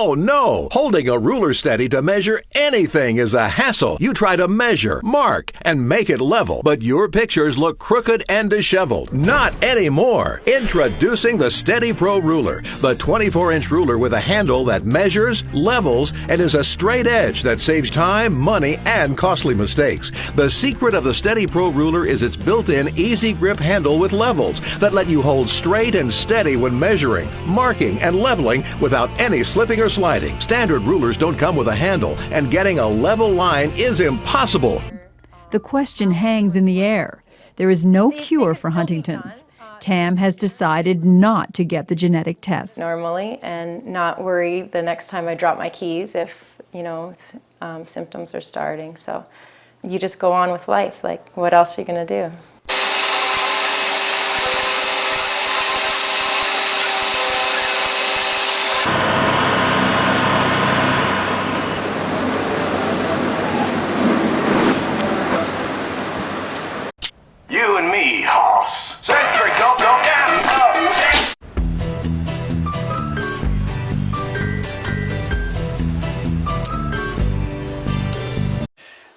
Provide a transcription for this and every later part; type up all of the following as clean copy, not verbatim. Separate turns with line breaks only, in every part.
Oh no! Holding a ruler steady to measure anything is a hassle. You try to measure, mark, and make it level, but your pictures look crooked and disheveled. Not anymore! Introducing the Steady Pro Ruler, the 24-inch ruler with a handle that measures, levels, and is a straight edge that saves time, money, and costly mistakes. The secret of the Steady Pro Ruler is its built-in easy grip handle with levels that let you hold straight and steady when measuring, marking, and leveling without any slipping or sliding. Standard rulers don't come with a handle, and getting a level line is impossible.
The question hangs in the air. There is no cure for Huntington's. Tam has decided not to get the genetic test.
Normally, and not worry the next time I drop my keys if, symptoms are starting. So you just go on with life. Like, what else are you going to do?
You and me, hoss. Century, go down.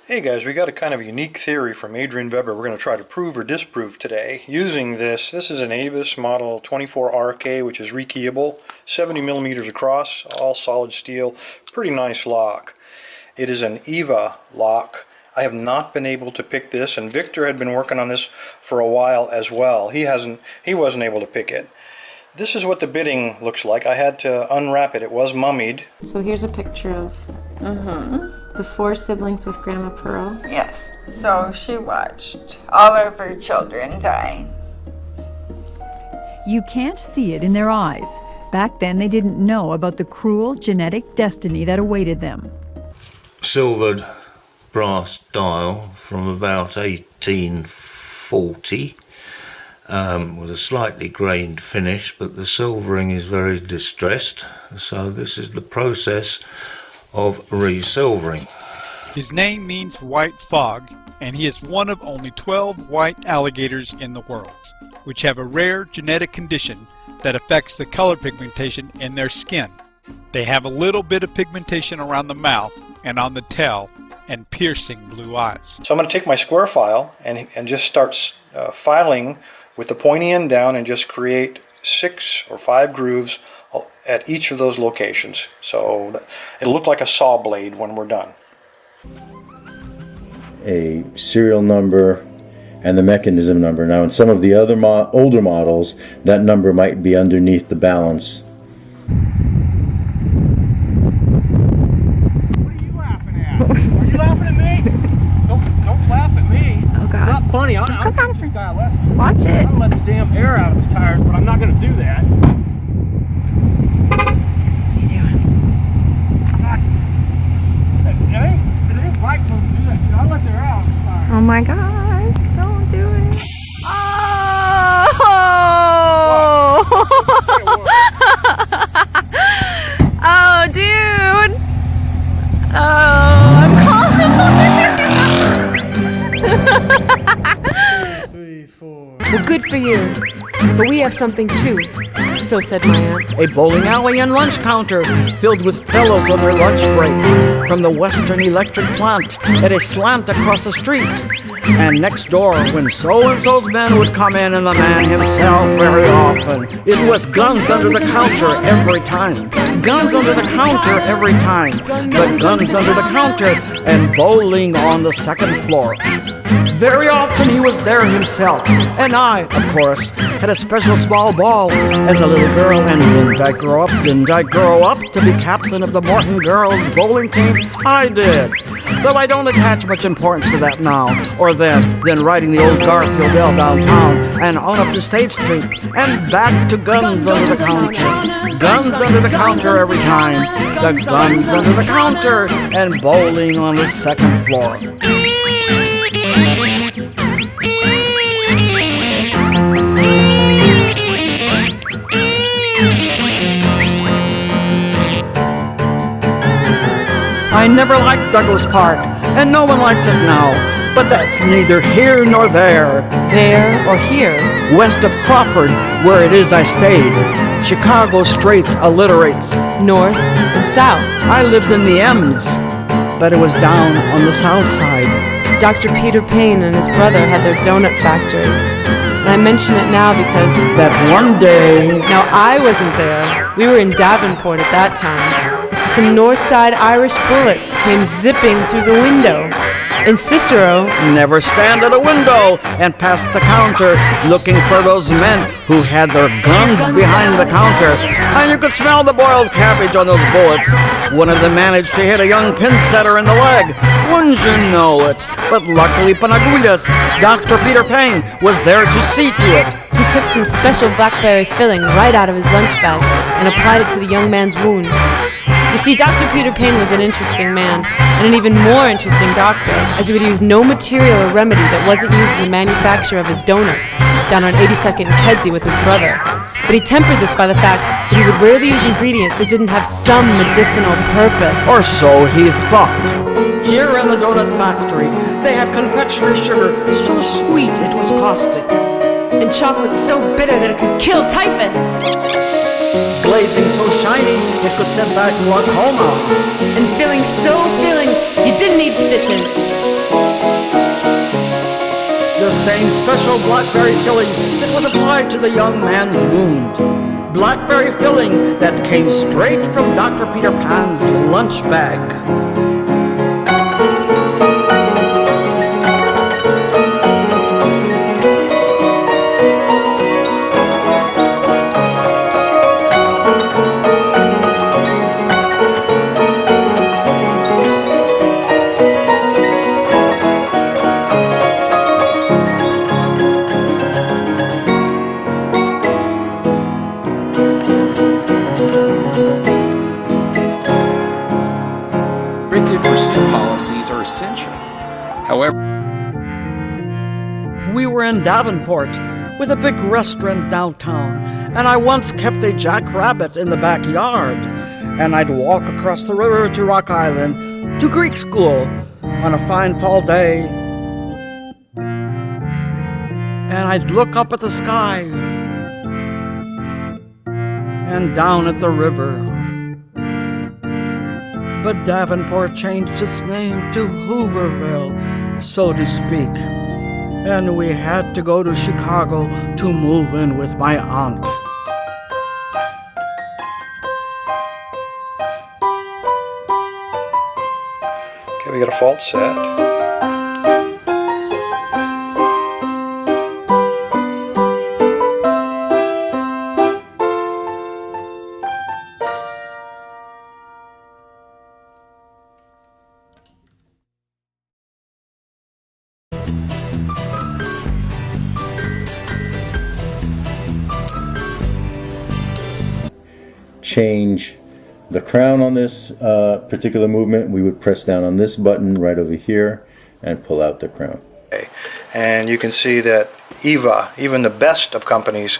Hey guys, we got a kind of unique theory from Adrian Weber we're going to try to prove or disprove today using this. This is an Avis model 24RK, which is rekeyable, 70 millimeters across, all solid steel, pretty nice lock. It is an EVA lock. I have not been able to pick this, and Victor had been working on this for a while as well. He wasn't able to pick it. This is what the bitting looks like. I had to unwrap it. It was mummied.
So here's a picture of the 4 siblings with Grandma Pearl.
Yes, so she watched all of her children die.
You can't see it in their eyes. Back then, they didn't know about the cruel genetic destiny that awaited them.
Silvered brass dial from about 1840 with a slightly grained finish, but the silvering is very distressed, so this is the process of resilvering.
His name means white fog, and he is one of only 12 white alligators in the world, which have a rare genetic condition that affects the color pigmentation in their skin. They have a little bit of pigmentation around the mouth and on the tail, and piercing blue eyes.
So I'm going to take my square file and just start filing with the pointy end down and just create 6 or 5 grooves at each of those locations. So it'll look like a saw blade when we're done.
A serial number and the mechanism number. Now in some of the other older models, that number might be underneath the balance.
Are you laughing at me? Don't laugh at me.
Oh God.
It's not funny. I'll
Come
teach
on.
this guy a lesson.
Watch it.
I'll let the damn air out of his tires, but I'm not going to do that.
What's he doing?
It ain't right for him to do that shit. I'll let the air out of his tires.
Oh my God. Don't do it. Oh! Oh, dude. Oh, I'm calling.
3, 4.
Well, good for you. But we have something too. So said my aunt.
A bowling alley and lunch counter filled with fellows on their lunch break from the Western Electric plant at a slant across the street. And next door, when so-and-so's men would come in and the man himself very often, it was guns under the counter every time. Guns under the counter every time. But guns under the counter and bowling on the second floor. Very often he was there himself, and I, of course, had a special small ball as a little girl, and didn't I grow up to be captain of the Morton girls bowling team? I did. Though I don't attach much importance to that now or then riding the old Garfield L downtown and on up to State Street and back to guns under the counter. Guns under the counter every time. The guns under the counter and bowling on the second floor. I never liked Douglas Park, and no one likes it now. But that's neither here nor there.
There or here?
West of Crawford, where it is I stayed, Chicago straits alliterates.
North and south.
I lived in the M's, but it was down on the south side.
Dr. Peter Payne and his brother had their donut factory. And I mention it now because...
that one day...
Now, I wasn't there. We were in Davenport at that time. Some North Side Irish bullets came zipping through the window. And Cicero...
never stand at a window and pass the counter looking for those men who had their guns behind the counter. And you could smell the boiled cabbage on those bullets. One of them managed to hit a young pin setter in the leg. Wouldn't you know it? But luckily, Panagullas, Dr. Peter Payne, was there to see to it.
He took some special blackberry filling right out of his lunch bag and applied it to the young man's wound. You see, Dr. Peter Payne was an interesting man, and an even more interesting doctor, as he would use no material or remedy that wasn't used in the manufacture of his donuts down on 82nd and Kedzie with his brother. But he tempered this by the fact that he would rarely use ingredients that didn't have some medicinal purpose.
Or so he thought. Here in the donut factory, they have confectioner's sugar so sweet it was caustic.
And chocolate so bitter that it could kill typhus.
Glazing so shiny it could send back glaucoma.
And filling so filling you didn't need stitches.
The same special blackberry filling that was applied to the young man's wound. Blackberry filling that came straight from Dr. Peter Pan's lunch bag. We were in Davenport with a big restaurant downtown, and I once kept a jackrabbit in the backyard. And I'd walk across the river to Rock Island to Greek school on a fine fall day. And I'd look up at the sky and down at the river. But Davenport changed its name to Hooverville, so to speak. And we had to go to Chicago to move in with my aunt.
Okay, we got a fault set.
Change the crown on this particular movement, we would press down on this button right over here and pull out the crown.
And you can see that EVA, even the best of companies,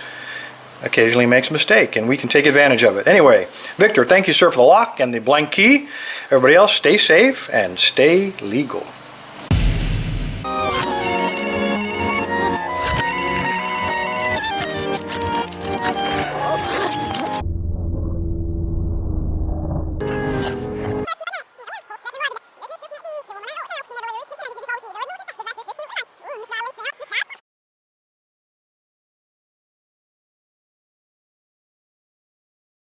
occasionally makes a mistake, and we can take advantage of it. Anyway, Victor, thank you, sir, for the lock and the blank key. Everybody else, stay safe and stay legal.